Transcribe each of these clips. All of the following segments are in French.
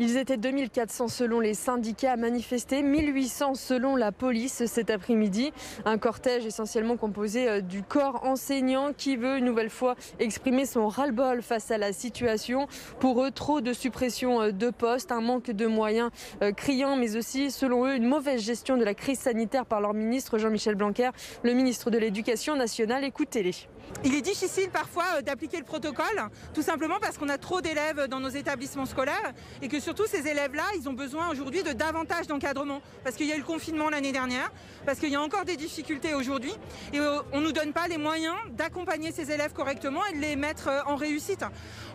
Ils étaient 2400 selon les syndicats à manifester, 1800 selon la police cet après-midi. Un cortège essentiellement composé du corps enseignant qui veut une nouvelle fois exprimer son ras-le-bol face à la situation. Pour eux, trop de suppression de postes, un manque de moyens criant, mais aussi selon eux une mauvaise gestion de la crise sanitaire par leur ministre Jean-Michel Blanquer, le ministre de l'Éducation nationale. Écoutez-les. Il est difficile parfois d'appliquer le protocole, tout simplement parce qu'on a trop d'élèves dans nos établissements scolaires et que surtout ces élèves-là, ils ont besoin aujourd'hui de davantage d'encadrement parce qu'il y a eu le confinement l'année dernière, parce qu'il y a encore des difficultés aujourd'hui et on ne nous donne pas les moyens d'accompagner ces élèves correctement et de les mettre en réussite.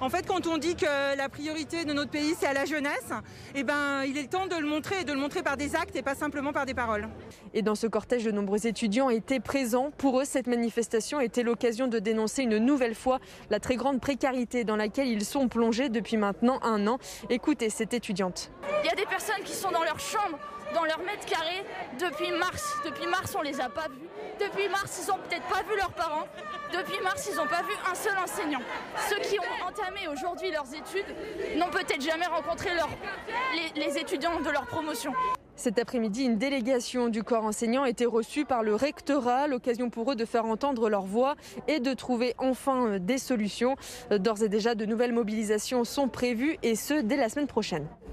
En fait, quand on dit que la priorité de notre pays, c'est à la jeunesse, il est temps de le montrer et de le montrer par des actes et pas simplement par des paroles. Et dans ce cortège, de nombreux étudiants étaient présents. Pour eux, cette manifestation était l'occasion de dénoncer une nouvelle fois la très grande précarité dans laquelle ils sont plongés depuis maintenant un an. Écoutez cette étudiante. Il y a des personnes qui sont dans leur chambre, dans leur mètre carré depuis mars. Depuis mars, on les a pas vus. Depuis mars, ils n'ont peut-être pas vu leurs parents. Depuis mars, ils n'ont pas vu un seul enseignant. Ceux qui ont entamé aujourd'hui leurs études n'ont peut-être jamais rencontré les étudiants de leur promotion. Cet après-midi, une délégation du corps enseignant a été reçue par le rectorat, l'occasion pour eux de faire entendre leur voix et de trouver enfin des solutions. D'ores et déjà, de nouvelles mobilisations sont prévues et ce, dès la semaine prochaine.